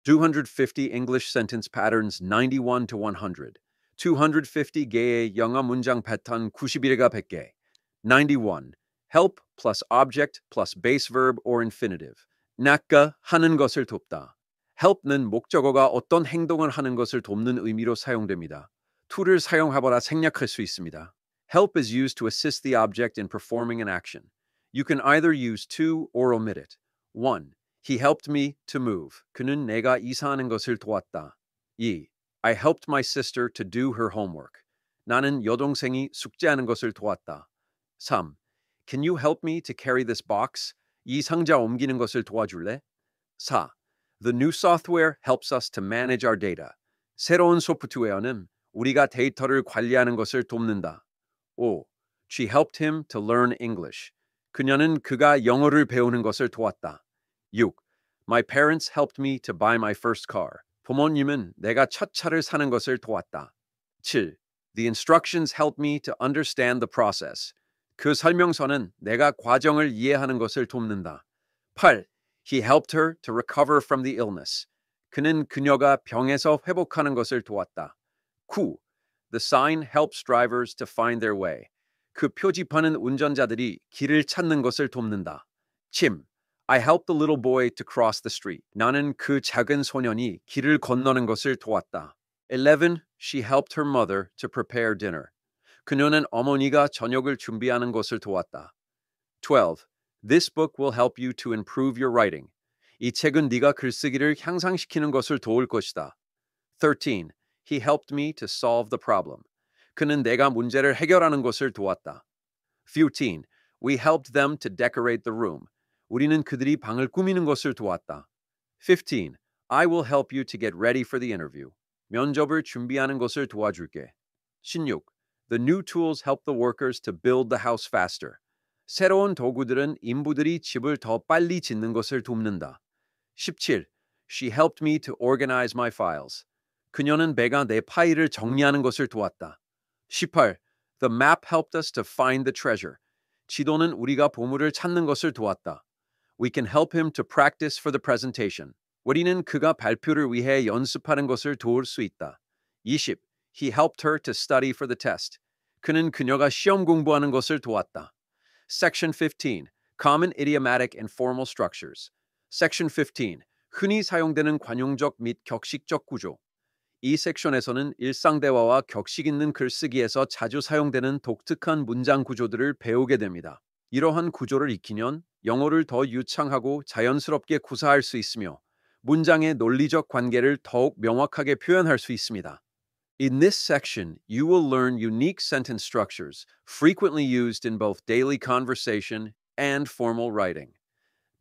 250 English sentence patterns 91 to 100. 250개의 영어 문장 패턴 91가 100개. 91. Help plus object plus base verb or infinitive. 낚아 하는 것을 돕다. help는 목적어가 어떤 행동을 하는 것을 돕는 의미로 사용됩니다. to를 사용하거나 생략할 수 있습니다. Help is used to assist the object in performing an action. You can either use to or omit it. 1. He helped me to move. 그는 내가 이사하는 것을 도왔다. 2. I helped my sister to do her homework. 나는 여동생이 숙제하는 것을 도왔다. 3. Can you help me to carry this box? 이 상자 옮기는 것을 도와줄래? 4. The new software helps us to manage our data. 새로운 소프트웨어는 우리가 데이터를 관리하는 것을 돕는다. 5. She helped him to learn English. 그녀는 그가 영어를 배우는 것을 도왔다. 6. My parents helped me to buy my first car. 부모님은 내가 첫 차를 사는 것을 도왔다. 7. The instructions helped me to understand the process. 그 설명서는 내가 과정을 이해하는 것을 돕는다. 8. He helped her to recover from the illness. 그는 그녀가 병에서 회복하는 것을 도왔다. 9. The sign helps drivers to find their way. 그 표지판은 운전자들이 길을 찾는 것을 돕는다. 10. I helped the little boy to cross the street. 나는 그 작은 소년이 길을 건너는 것을 도왔다. 11. She helped her mother to prepare dinner. 그녀는 어머니가 저녁을 준비하는 것을 도왔다. 12. This book will help you to improve your writing. 이 책은 네가 글쓰기를 향상시키는 것을 도울 것이다. 13. He helped me to solve the problem. 그는 내가 문제를 해결하는 것을 도왔다. 15. We helped them to decorate the room. 우리는 그들이 방을 꾸미는 것을 도왔다. 15. I will help you to get ready for the interview. 면접을 준비하는 것을 도와줄게. 16. The new tools help the workers to build the house faster. 새로운 도구들은 인부들이 집을 더 빨리 짓는 것을 돕는다. 17. She helped me to organize my files. 그녀는 내가 내 파일을 정리하는 것을 도왔다. 18. The map helped us to find the treasure. 지도는 우리가 보물을 찾는 것을 도왔다. We can help him to practice for the presentation. 우리는 그가 발표를 위해 연습하는 것을 도울 수 있다. 20. He helped her to study for the test. 그는 그녀가 시험 공부하는 것을 도왔다. Section 15. Common idiomatic and formal structures. Section 15. 흔히 사용되는 관용적 및 격식적 구조. 이 섹션에서는 일상 대화와 격식 있는 글쓰기에서 자주 사용되는 독특한 문장 구조들을 배우게 됩니다. 이러한 구조를 익히면 영어를 더 유창하고 자연스럽게 구사할 수 있으며 문장의 논리적 관계를 더욱 명확하게 표현할 수 있습니다. In this section, you will learn unique sentence structures frequently used in both daily conversation and formal writing.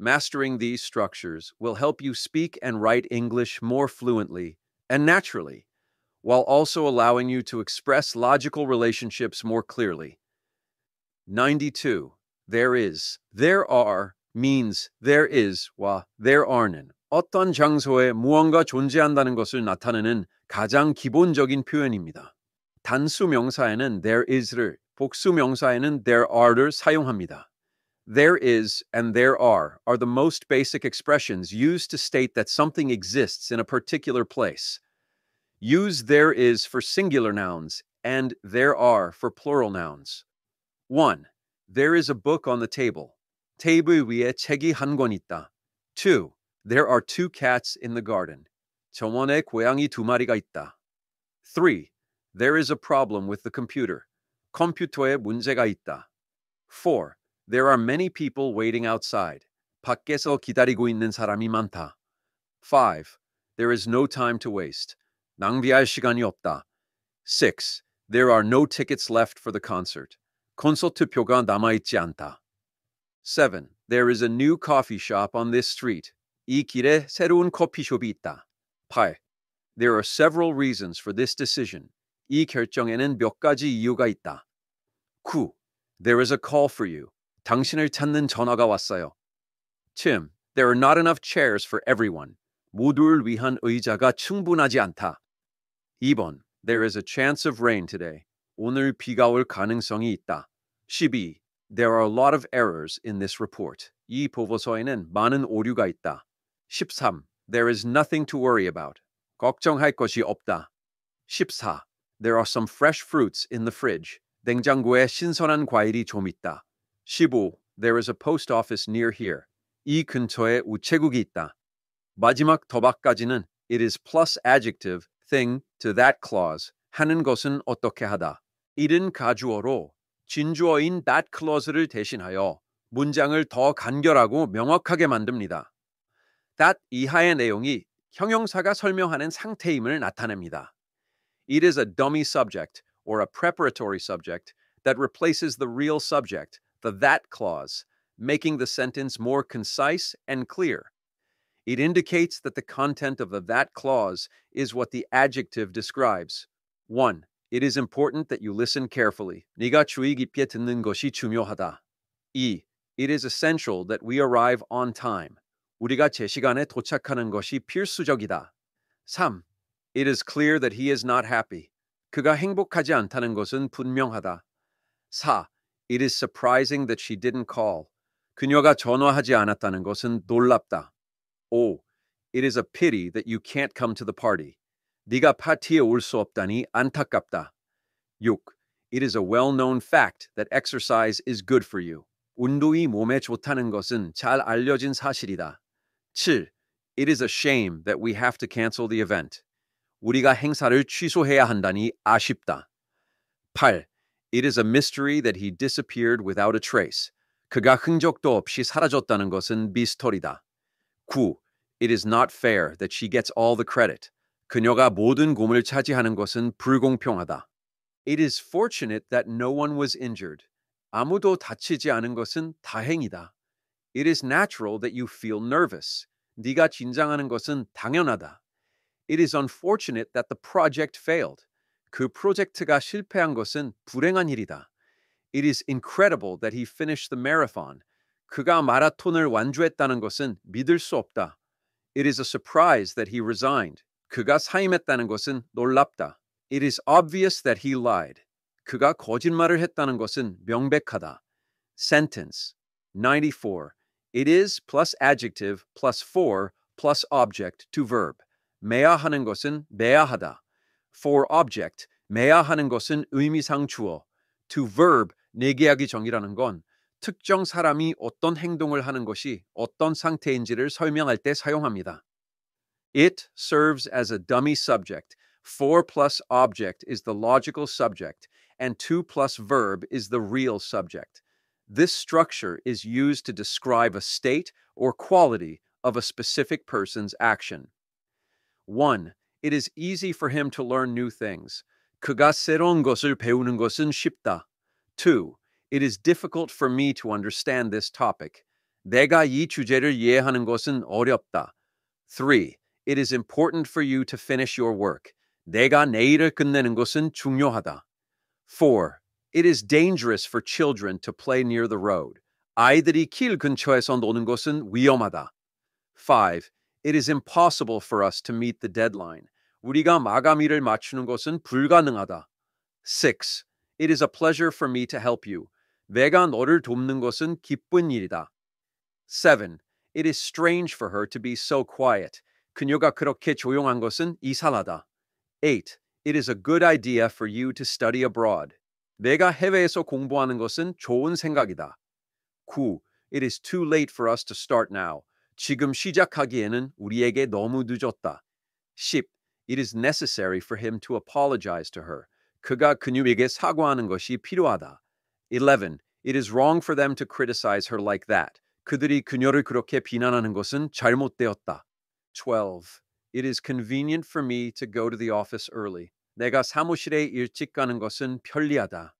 Mastering these structures will help you speak and write English more fluently and naturally, while also allowing you to express logical relationships more clearly. 92. There is. There are means there is와 there are는 어떤 장소에 무언가 존재한다는 것을 나타내는 가장 기본적인 표현입니다. 단수 명사에는 there is를, 복수 명사에는 there are를 사용합니다. There is and there are the most basic expressions used to state that something exists in a particular place. Use there is for singular nouns and there are for plural nouns. 1. There is a book on the table. 테이블 위에 책이 한 권 있다. 2. There are 2 cats in the garden. 정원에 고양이 2마리가 있다. 3. There is a problem with the computer. 컴퓨터에 문제가 있다. 4. There are many people waiting outside. 밖에서 기다리고 있는 사람이 많다. 5. There is no time to waste. 낭비할 시간이 없다. 6. There are no tickets left for the concert. 콘서트 표가 남아있지 않다. 7. There is a new coffee shop on this street. 이 길에 새로운 커피숍이 있다. 8. There are several reasons for this decision. 이 결정에는 몇 가지 이유가 있다. 9. There is a call for you. 당신을 찾는 전화가 왔어요. 10. There are not enough chairs for everyone. 모두를 위한 의자가 충분하지 않다. 2번. There is a chance of rain today. 오늘 비가 올 가능성이 있다. 12. There are a lot of errors in this report. 이 보고서에는 많은 오류가 있다. 13. There is nothing to worry about. 걱정할 것이 없다. 14. There are some fresh fruits in the fridge. 냉장고에 신선한 과일이 좀 있다. 15. There is a post office near here. 이 근처에 우체국이 있다. 마지막 더박까지는 it is plus adjective thing to that clause. 하는 것은 어떻게 하다. it은 가주어로 진주어인 that clause를 대신하여 문장을 더 간결하고 명확하게 만듭니다. that 이하의 내용이 형용사가 설명하는 상태임을 나타냅니다. It is a dummy subject or a preparatory subject that replaces the real subject, the that clause, making the sentence more concise and clear. It indicates that the content of the that clause is what the adjective describes. 1. It is important that you listen carefully. 네가 주의 깊게 듣는 것이 중요하다. 2. It is essential that we arrive on time. 우리가 제 시간에 도착하는 것이 필수적이다. 3. It is clear that he is not happy. 그가 행복하지 않다는 것은 분명하다. 4. It is surprising that she didn't call. 그녀가 전화하지 않았다는 것은 놀랍다. 5. It is a pity that you can't come to the party. 네가 파티에 올 수 없다니 안타깝다. 6. It is a well-known fact that exercise is good for you. 운동이 몸에 좋다는 것은 잘 알려진 사실이다. 7. It is a shame that we have to cancel the event. 우리가 행사를 취소해야 한다니 아쉽다. 8. It is a mystery that he disappeared without a trace. 그가 흔적도 없이 사라졌다는 것은 미스터리다. 9. It is not fair that she gets all the credit. 그녀가 모든 공을 차지하는 것은 불공평하다. It is fortunate that no one was injured. 아무도 다치지 않은 것은 다행이다. It is natural that you feel nervous. 네가 긴장하는 것은 당연하다. It is unfortunate that the project failed. 그 프로젝트가 실패한 것은 불행한 일이다. It is incredible that he finished the marathon. 그가 마라톤을 완주했다는 것은 믿을 수 없다. It is a surprise that he resigned. 그가 사임했다는 것은 놀랍다. It is obvious that he lied. 그가 거짓말을 했다는 것은 명백하다. Sentence 94. It is plus adjective plus for plus object to verb. 매야 하는 것은 매야하다. For object, 매야 하는 것은 의미상 주어. To verb, 내계하기 정의라는 건 특정 사람이 어떤 행동을 하는 것이 어떤 상태인지를 설명할 때 사용합니다. It serves as a dummy subject. For plus object is the logical subject, and to plus verb is the real subject. This structure is used to describe a state or quality of a specific person's action. 1. It is easy for him to learn new things. 그가 새로운 것을 배우는 것은 쉽다. 2. It is difficult for me to understand this topic. 내가 이 주제를 이해하는 것은 어렵다. 3. It is important for you to finish your work. 내가 내 일을 끝내는 것은 중요하다. 4. It is dangerous for children to play near the road. 아이들이 길 근처에서 노는 것은 위험하다. 5. It is impossible for us to meet the deadline. 우리가 마감일을 맞추는 것은 불가능하다. 6. It is a pleasure for me to help you. 내가 너를 돕는 것은 기쁜 일이다. 7. It is strange for her to be so quiet. 그녀가 그렇게 조용한 것은 이상하다. 8. It is a good idea for you to study abroad. 내가 해외에서 공부하는 것은 좋은 생각이다. 9. It is too late for us to start now. 지금 시작하기에는 우리에게 너무 늦었다. 10. It is necessary for him to apologize to her. 그가 그녀에게 사과하는 것이 필요하다. 11. It is wrong for them to criticize her like that. 그들이 그녀를 그렇게 비난하는 것은 잘못되었다. 12. It is convenient for me to go to the office early. 내가 사무실에 일찍 가는 것은 편리하다.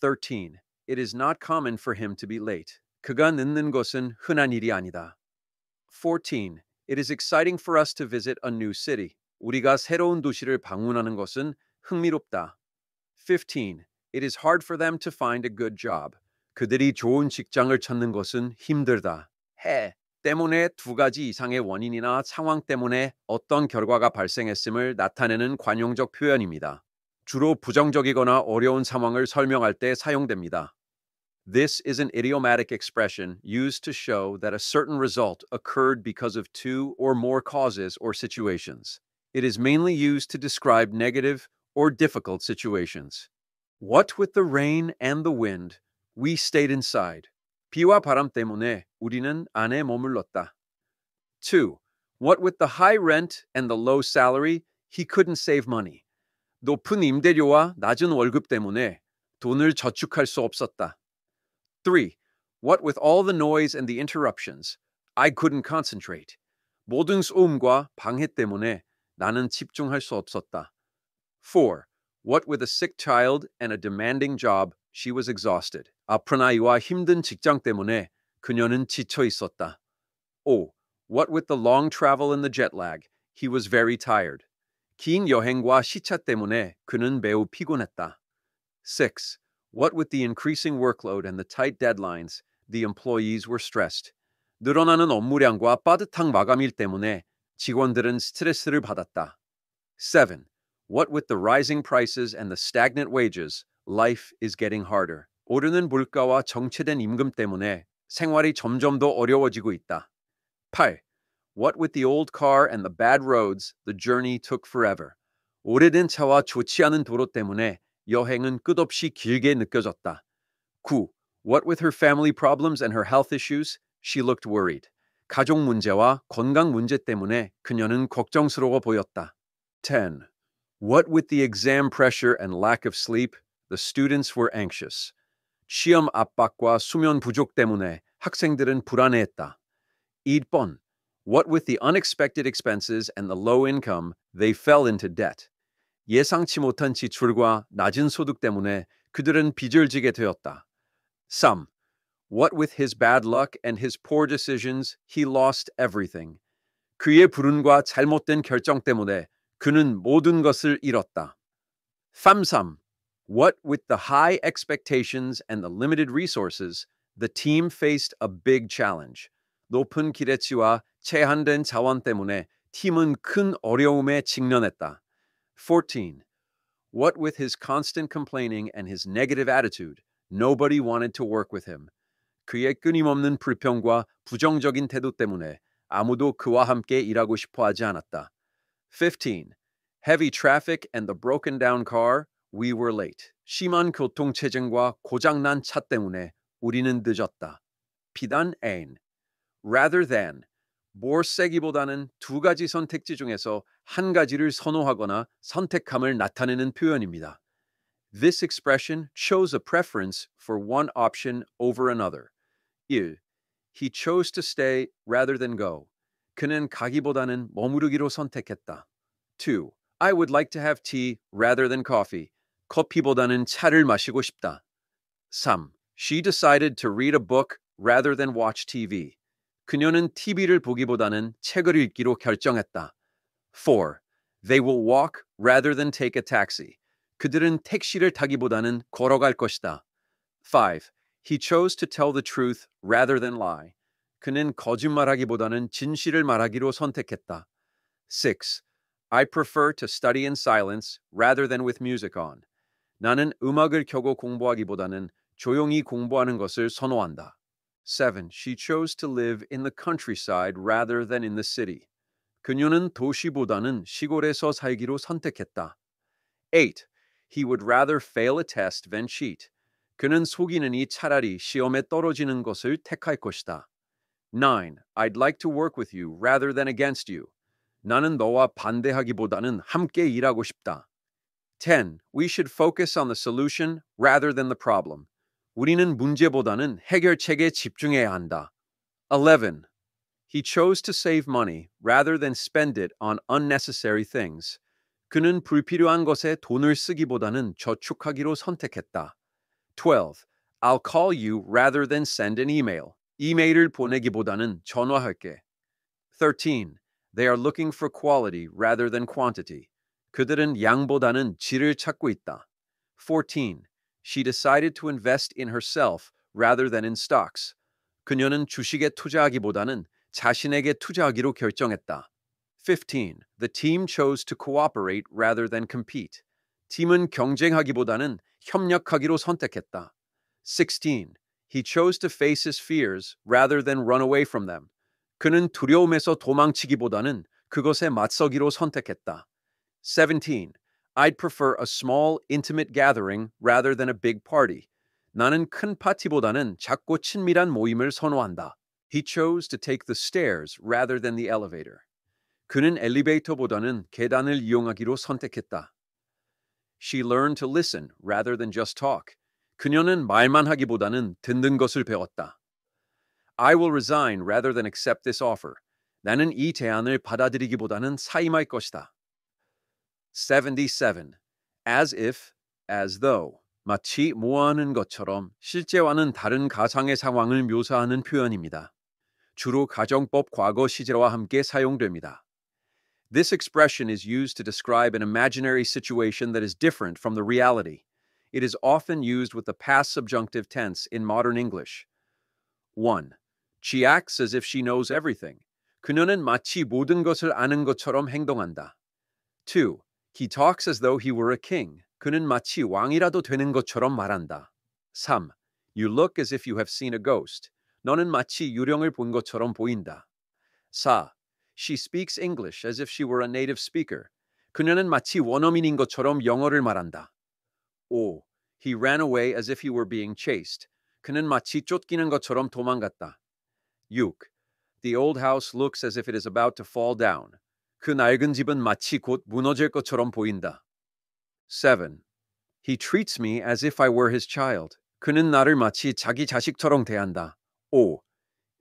13. It is not common for him to be late. 그가 늦는 것은 흔한 일이 아니다. 14. It is exciting for us to visit a new city. 우리가 새로운 도시를 방문하는 것은 흥미롭다. 15. It is hard for them to find a good job. 그들이 좋은 직장을 찾는 것은 힘들다. 해 때문에 두 가지 이상의 원인이나 상황 때문에 어떤 결과가 발생했음을 나타내는 관용적 표현입니다. 주로 부정적이거나 어려운 상황을 설명할 때 사용됩니다. This is an idiomatic expression used to show that a certain result occurred because of two or more causes or situations. It is mainly used to describe negative or difficult situations. What with the rain and the wind, we stayed inside. 비와 바람 때문에 우리는 안에 머물렀다. 2. What with the high rent and the low salary, he couldn't save money. 높은 임대료와 낮은 월급 때문에 돈을 저축할 수 없었다. 3. What with all the noise and the interruptions, I couldn't concentrate. 모든 소음과 방해 때문에 나는 집중할 수 없었다. 4. What with a sick child and a demanding job, she was exhausted. 아픈 아이와 힘든 직장 때문에 그녀는 지쳐 있었다. 5. What with the long travel and the jet lag, he was very tired. 긴 여행과 시차 때문에 그는 매우 피곤했다. 6. What with the increasing workload and the tight deadlines, the employees were stressed. 늘어나는 업무량과 빠듯한 마감일 때문에 직원들은 스트레스를 받았다. 7. What with the rising prices and the stagnant wages, life is getting harder. 오르는 물가와 정체된 임금 때문에 생활이 점점 더 어려워지고 있다. 8. What with the old car and the bad roads, the journey took forever. 오래된 차와 좋지 않은 도로 때문에 여행은 끝없이 길게 느껴졌다. 9. What with her family problems and her health issues, she looked worried. 가족 문제와 건강 문제 때문에 그녀는 걱정스러워 보였다. 10. What with the exam pressure and lack of sleep, the students were anxious. 시험 압박과 수면 부족 때문에 학생들은 불안해했다. 1번. What with the unexpected expenses and the low income, they fell into debt. 예상치 못한 지출과 낮은 소득 때문에 그들은 빚을 지게 되었다. 3. What with his bad luck and his poor decisions, he lost everything. 그의 불운과 잘못된 결정 때문에 그는 모든 것을 잃었다. 3. What with the high expectations and the limited resources, the team faced a big challenge. 높은 기대치와 제한된 자원 때문에 팀은 큰 어려움에 직면했다. 14. What with his constant complaining and his negative attitude, nobody wanted to work with him. 그의 끊임없는 불평과 부정적인 태도 때문에 아무도 그와 함께 일하고 싶어 하지 않았다. 15. Heavy traffic and the broken down car, we were late. 심한 교통체증과 고장난 차 때문에 우리는 늦었다. 비단 N. Rather than. more세기보다는 두 가지 선택지 중에서 한 가지를 선호하거나 선택함을 나타내는 표현입니다. This expression shows a preference for one option over another. 1. He chose to stay rather than go. 그는 가기보다는 머무르기로 선택했다. 2. I would like to have tea rather than coffee. 커피보다는 차를 마시고 싶다. 3. She decided to read a book rather than watch TV. 그녀는 TV를 보기보다는 책을 읽기로 결정했다. 4. They will walk rather than take a taxi. 그들은 택시를 타기보다는 걸어갈 것이다. 5. He chose to tell the truth rather than lie. 그는 거짓말하기보다는 진실을 말하기로 선택했다. 6. I prefer to study in silence rather than with music on. 나는 음악을 켜고 공부하기보다는 조용히 공부하는 것을 선호한다. 7. She chose to live in the countryside rather than in the city. 그녀는 도시보다는 시골에서 살기로 선택했다. 8. He would rather fail a test than cheat. 그는 속이느니 차라리 시험에 떨어지는 것을 택할 것이다. 9. I'd like to work with you rather than against you. 나는 너와 반대하기보다는 함께 일하고 싶다. 10. We should focus on the solution rather than the problem. 우리는 문제보다는 해결책에 집중해야 한다. 11. He chose to save money rather than spend it on unnecessary things. 그는 불필요한 것에 돈을 쓰기보다는 저축하기로 선택했다. 12. I'll call you rather than send an email. 이메일을 보내기보다는 전화할게. 13. They are looking for quality rather than quantity. 그들은 양보다는 질을 찾고 있다. 14. She decided to invest in herself rather than in stocks. 그녀는 주식에 투자하기보다는 자신에게 투자하기로 결정했다. 15. The team chose to cooperate rather than compete. 팀은 경쟁하기보다는 협력하기로 선택했다. 16. He chose to face his fears rather than run away from them. 그는 두려움에서 도망치기보다는 그것에 맞서기로 선택했다. 17. I'd prefer a small, intimate gathering rather than a big party. 나는 큰 파티보다는 작고 친밀한 모임을 선호한다. He chose to take the stairs rather than the elevator. 그는 엘리베이터보다는 계단을 이용하기로 선택했다. She learned to listen rather than just talk. 그녀는 말만 하기보다는 듣는 것을 배웠다. I will resign rather than accept this offer. 나는 이 제안을 받아들이기보다는 사임할 것이다. 77. As if, as though. 마치 모하는 것처럼 실제와는 다른 가상의 상황을 묘사하는 표현입니다. 주로 가정법 과거 시제와 함께 사용됩니다. This expression is used to describe an imaginary situation that is different from the reality. It is often used with the past subjunctive tense in modern English. 1. She acts as if she knows everything. 그녀는 마치 모든 것을 아는 것처럼 행동한다. 2. He talks as though he were a king. 그는 마치 왕이라도 되는 것처럼 말한다. 3. You look as if you have seen a ghost. 너는 마치 유령을 본 것처럼 보인다. 4. She speaks English as if she were a native speaker. 그녀는 마치 원어민인 것처럼 영어를 말한다. 5. He ran away as if he were being chased. 그는 마치 쫓기는 것처럼 도망갔다. 6. The old house looks as if it is about to fall down. 그 낡은 집은 마치 곧 무너질 것처럼 보인다. 7. He treats me as if I were his child. 그는 나를 마치 자기 자식처럼 대한다. 5.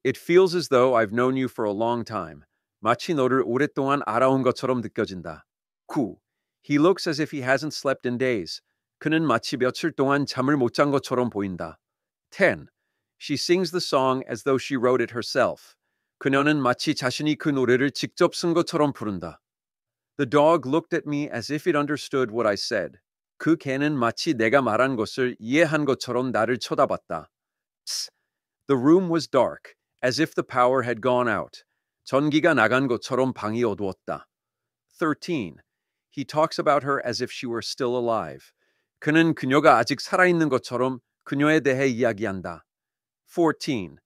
It feels as though I've known you for a long time. 마치 너를 오랫동안 알아온 것처럼 느껴진다. 9. He looks as if he hasn't slept in days. 그는 마치 며칠 동안 잠을 못 잔 것처럼 보인다. 10. She sings the song as though she wrote it herself. 그녀는 마치 자신이 그 노래를 직접 쓴 것처럼 부른다. The dog looked at me as if it understood what I said. 그 개는 마치 내가 말한 것을 이해한 것처럼 나를 쳐다봤다. Psst. The room was dark, as if the power had gone out. 전기가 나간 것처럼 방이 어두웠다. 13. He talks about her as if she were still alive. 그는 그녀가 아직 살아있는 것처럼 그녀에 대해 이야기한다. 14.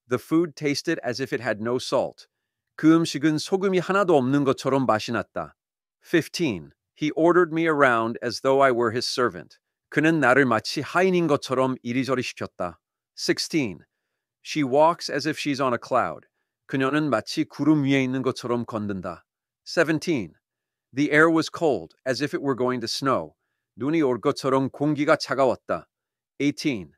The food tasted as if it had no salt. 그 음식은 소금이 하나도 없는 것처럼 맛이 났다. 15. He ordered me around as though I were his servant. 그는 나를 마치 하인인 것처럼 이리저리 시켰다. 16. She walks as if she's on a cloud. 그녀는 마치 구름 위에 있는 것처럼 걷는다. 17. The air was cold, as if it were going to snow. 눈이 올 것처럼 공기가 차가웠다. 18.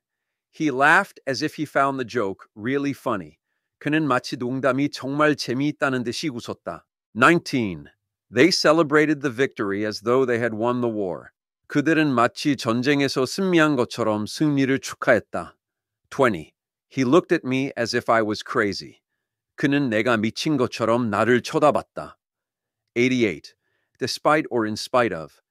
He laughed as if he found the joke really funny. 그는 마치 농담이 정말 재미있다는 듯이 웃었다. 19. They celebrated the victory as though they had won the war. 그들은 마치 전쟁에서 승리한 것처럼 승리를 축하했다. 20. He looked at me as if I was crazy. 그는 내가 미친 것처럼 나를 쳐다봤다. 88. Despite or in spite of.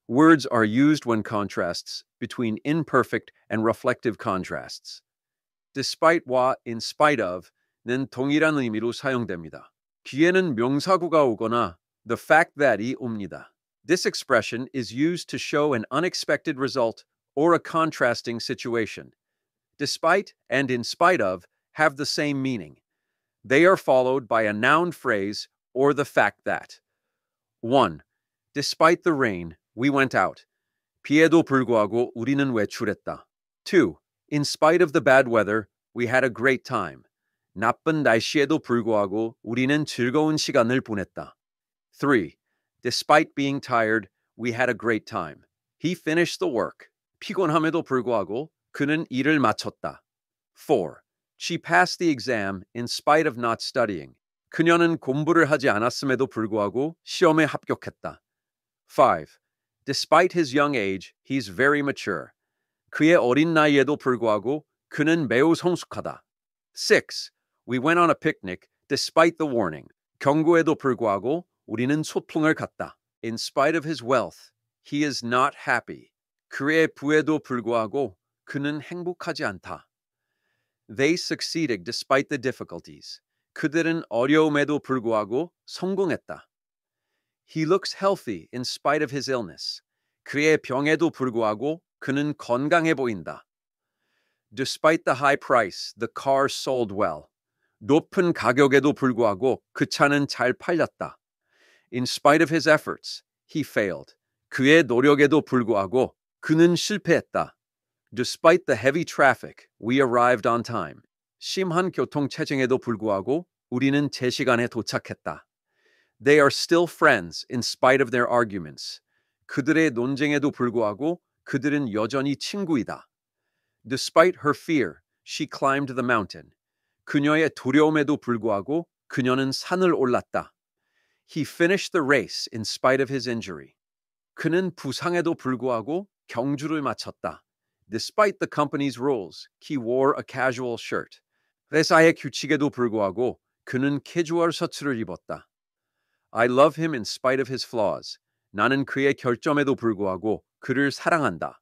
Words are used when contrasts between imperfect and reflective contrasts. Despite와 in spite of는 동일한 의미로 사용됩니다. 뒤에는 명사구가 오거나 the fact that이 옵니다. This expression is used to show an unexpected result or a contrasting situation. Despite and in spite of have the same meaning. They are followed by a noun phrase or the fact that. 1. Despite the rain, we went out. 비에도 불구하고 우리는 외출했다. 2. In spite of the bad weather, we had a great time. 나쁜 날씨에도 불구하고 우리는 즐거운 시간을 보냈다. 3. Despite being tired, we had a great time. He finished the work. 피곤함에도 불구하고 그는 일을 마쳤다. 4. She passed the exam in spite of not studying. 그녀는 공부를 하지 않았음에도 불구하고 시험에 합격했다. 5. Despite his young age, he's very mature. 그의 어린 나이에도 불구하고 그는 매우 성숙하다. 6. We went on a picnic despite the warning. 경고에도 불구하고 우리는 소풍을 갔다. In spite of his wealth, he is not happy. 그의 부에도 불구하고 그는 행복하지 않다. They succeeded despite the difficulties. 그들은 어려움에도 불구하고 성공했다. He looks healthy in spite of his illness. 그의 병에도 불구하고 그는 건강해 보인다. Despite the high price, the car sold well. 높은 가격에도 불구하고 그 차는 잘 팔렸다. In spite of his efforts, he failed. 그의 노력에도 불구하고 그는 실패했다. Despite the heavy traffic, we arrived on time. 심한 교통체증에도 불구하고 우리는 제 시간에 도착했다. They are still friends in spite of their arguments. 그들의 논쟁에도 불구하고 그들은 여전히 친구이다. Despite her fear, she climbed the mountain. 그녀의 두려움에도 불구하고 그녀는 산을 올랐다. He finished the race in spite of his injury. 그는 부상에도 불구하고 경주를 마쳤다. Despite the company's rules, he wore a casual shirt. 회사의 규칙에도 불구하고 그는 캐주얼 셔츠를 입었다. I love him in spite of his flaws. 나는 그의 결점에도 불구하고 그를 사랑한다.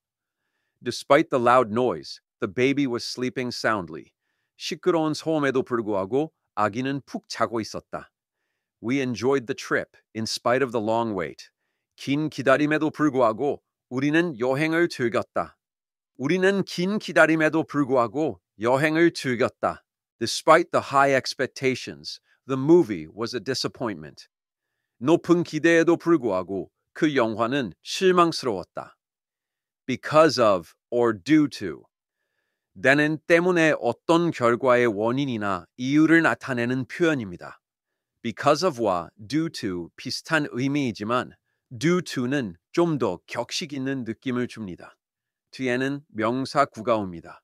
Despite the loud noise, the baby was sleeping soundly. 시끄러운 소음에도 불구하고 아기는 푹 자고 있었다. We enjoyed the trip in spite of the long wait. 긴 기다림에도 불구하고 우리는 여행을 즐겼다. 우리는 긴 기다림에도 불구하고 여행을 즐겼다. Despite the high expectations, the movie was a disappointment. 높은 기대에도 불구하고 그 영화는 실망스러웠다. Because of or due to. then은 때문에 어떤 결과의 원인이나 이유를 나타내는 표현입니다. Because of와 due to 비슷한 의미이지만 due to는 좀 더 격식 있는 느낌을 줍니다. 뒤에는 명사 구가 옵니다.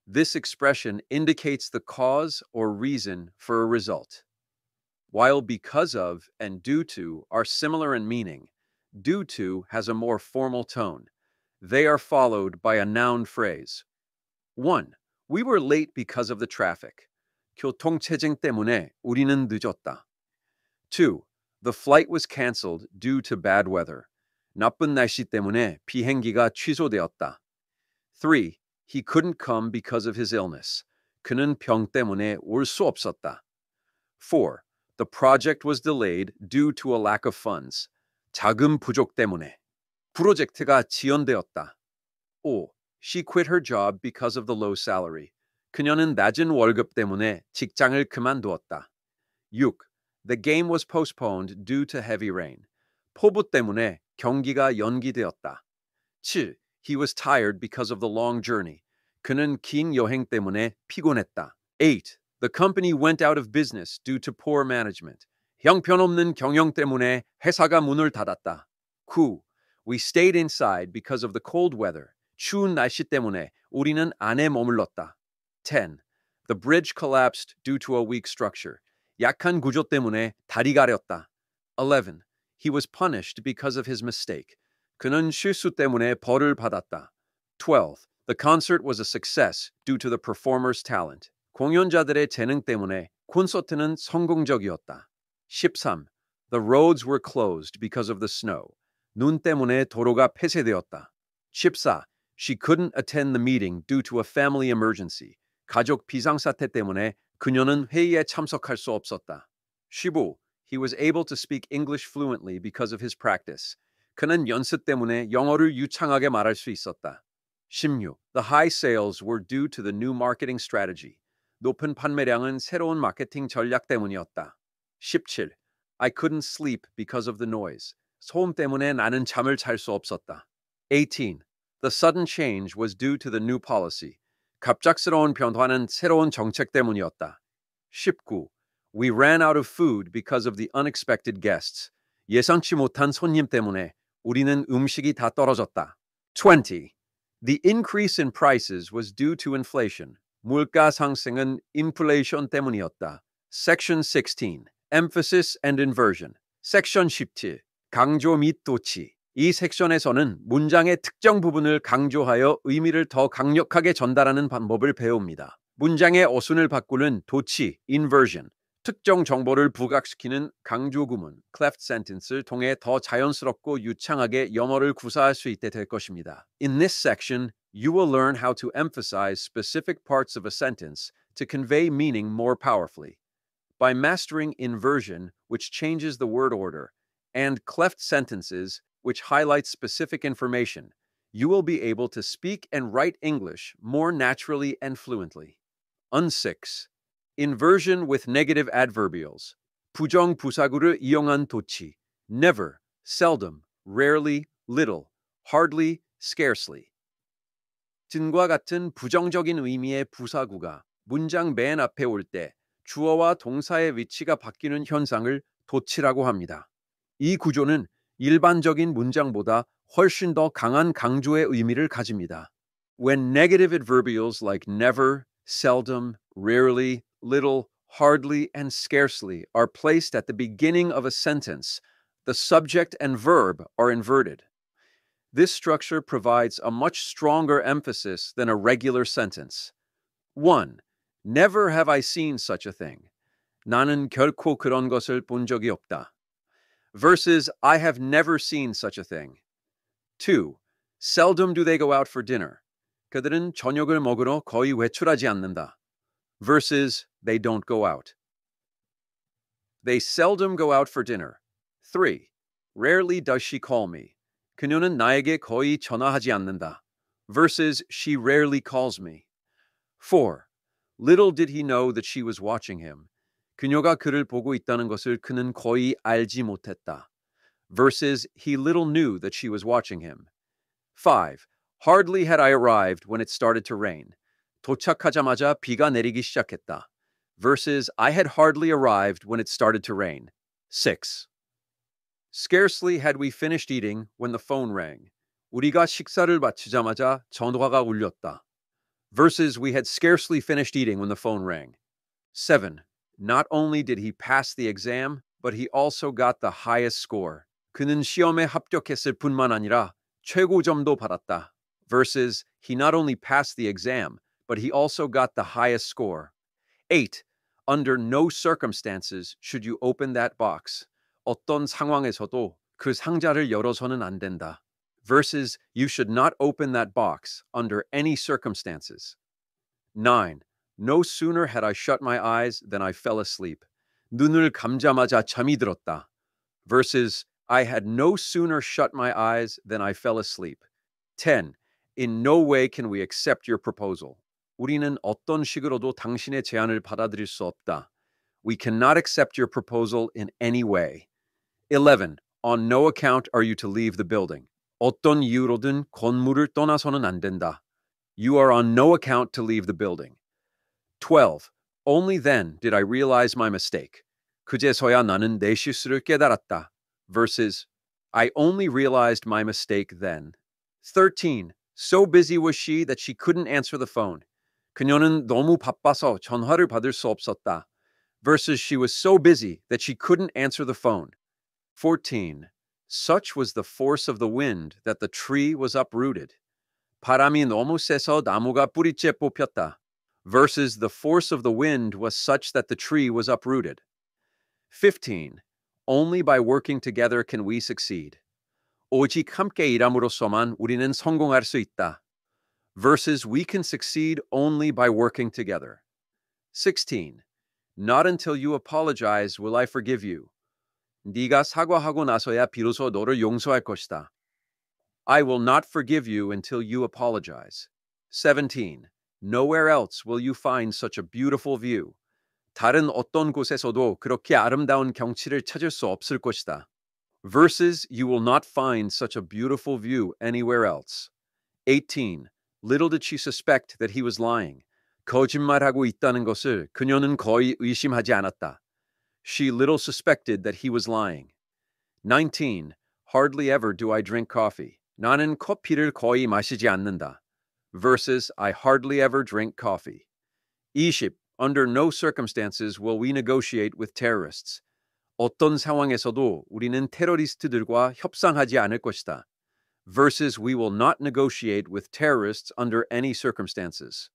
This expression indicates the cause or reason for a result. While because of and due to are similar in meaning, due to has a more formal tone. They are followed by a noun phrase. 1. We were late because of the traffic. 교통체증 때문에 우리는 늦었다. 2. The flight was canceled due to bad weather. 나쁜 날씨 때문에 비행기가 취소되었다. 3. He couldn't come because of his illness. 그는 병 때문에 올 수 없었다. 4. The project was delayed due to a lack of funds. 자금 부족 때문에. 프로젝트가 지연되었다. 5. She quit her job because of the low salary. 그녀는 낮은 월급 때문에 직장을 그만두었다. 6. The game was postponed due to heavy rain. 폭우 때문에 경기가 연기되었다. 7. He was tired because of the long journey. 그는 긴 여행 때문에 피곤했다. 8. The company went out of business due to poor management. 형편없는 경영 때문에 회사가 문을 닫았다. 9. We stayed inside because of the cold weather. 추운 날씨 때문에 우리는 안에 머물렀다. 10. The bridge collapsed due to a weak structure. 약한 구조 때문에 다리 가렸다. 11. He was punished because of his mistake. 그는 실수 때문에 벌을 받았다. 12. The concert was a success due to the performer's talent. 공연자들의 재능 때문에 콘서트는 성공적이었다. 13. The roads were closed because of the snow. 눈 때문에 도로가 폐쇄되었다. 14. She couldn't attend the meeting due to a family emergency. 가족 비상사태 때문에 그녀는 회의에 참석할 수 없었다. 15. He was able to speak English fluently because of his practice. 그는 연습 때문에 영어를 유창하게 말할 수 있었다. 16. The high sales were due to the new marketing strategy. 높은 판매량은 새로운 마케팅 전략 때문이었다. 17. I couldn't sleep because of the noise. 소음 때문에 나는 잠을 잘 수 없었다. 18. The sudden change was due to the new policy. 갑작스러운 변화는 새로운 정책 때문이었다. 19. We ran out of food because of the unexpected guests. 예상치 못한 손님 때문에 우리는 음식이 다 떨어졌다. 20. The increase in prices was due to inflation. 물가 상승은 인플레이션 때문이었다. Section 16. Emphasis and inversion. Section 17. 강조 및 도치. 이 섹션에서는 문장의 특정 부분을 강조하여 의미를 더 강력하게 전달하는 방법을 배웁니다. 문장의 어순을 바꾸는 도치, inversion, 특정 정보를 부각시키는 강조 구문, cleft sentence를 통해 더 자연스럽고 유창하게 영어를 구사할 수 있게 될 것입니다. In this section, you will learn how to emphasize specific parts of a sentence to convey meaning more powerfully. By mastering inversion, which changes the word order, and cleft sentences, which highlight specific information, you will be able to speak and write English more naturally and fluently. Un-6. Inversion with negative adverbials. 부정부사구를 이용한 도치. Never, seldom, rarely, little, hardly, scarcely. 등과 같은 부정적인 의미의 부사구가 문장 맨 앞에 올 때 주어와 동사의 위치가 바뀌는 현상을 도치라고 합니다. 이 구조는 일반적인 문장보다 훨씬 더 강한 강조의 의미를 가집니다. When negative adverbials like never, seldom, rarely, little, hardly, and scarcely are placed at the beginning of a sentence, the subject and verb are inverted. This structure provides a much stronger emphasis than a regular sentence. 1. Never have I seen such a thing. 나는 결코 그런 것을 본 적이 없다. Versus I have never seen such a thing. 2. Seldom do they go out for dinner. 그들은 저녁을 먹으러 거의 외출하지 않는다. Versus they don't go out. They seldom go out for dinner. 3. Rarely does she call me. 그녀는 나에게 거의 전화하지 않는다. Versus she rarely calls me. 4. Little did he know that she was watching him. 그녀가 그를 보고 있다는 것을 그는 거의 알지 못했다. Versus he little knew that she was watching him. 5. Hardly had I arrived when it started to rain. 도착하자마자 비가 내리기 시작했다. Versus I had hardly arrived when it started to rain. 6. Scarcely had we finished eating when the phone rang. 우리가 식사를 마치자마자 전화가 울렸다. Versus we had scarcely finished eating when the phone rang. 7. Not only did he pass the exam, but he also got the highest score. 그는 시험에 합격했을 뿐만 아니라 최고점도 받았다. Versus he not only passed the exam, but he also got the highest score. 8. Under no circumstances should you open that box. 어떤 상황에서도 그 상자를 열어서는 안 된다. Versus you should not open that box under any circumstances. 9. No sooner had I shut my eyes than I fell asleep. 눈을 감자마자 잠이 들었다. Versus I had no sooner shut my eyes than I fell asleep. 10. In no way can we accept your proposal. 우리는 어떤 식으로도 당신의 제안을 받아들일 수 없다. We cannot accept your proposal in any way. 11. On no account are you to leave the building. 어떤 이유로든 건물을 떠나서는 안 된다. You are on no account to leave the building. 12. Only then did I realize my mistake. 그제서야 나는 내 실수를 깨달았다. Versus I only realized my mistake then. 13. So busy was she that she couldn't answer the phone. 그녀는 너무 바빠서 전화를 받을 수 없었다. Versus she was so busy that she couldn't answer the phone. 14. Such was the force of the wind that the tree was uprooted. 바람이 너무 세서 나무가 뿌리째 뽑혔다. Versus the force of the wind was such that the tree was uprooted. 15. Only by working together can we succeed. 오직 함께 일함으로써만 우리는 성공할 수 있다. Versus we can succeed only by working together. 16. Not until you apologize will I forgive you. 네가 사과하고 나서야 비로소 너를 용서할 것이다. I will not forgive you until you apologize. 17. Nowhere else will you find such a beautiful view. 다른 어떤 곳에서도 그렇게 아름다운 경치를 찾을 수 없을 것이다. Versus you will not find such a beautiful view anywhere else. 18. Little did she suspect that he was lying. 거짓말하고 있다는 것을 그녀는 거의 의심하지 않았다. She little suspected that he was lying. 19. Hardly ever do I drink coffee. 나는 커피를 거의 마시지 않는다. Versus I hardly ever drink coffee. 20. Under no circumstances will we negotiate with terrorists. 어떤 상황에서도 우리는 테러리스트들과 협상하지 않을 것이다. Versus we will not negotiate with terrorists under any circumstances.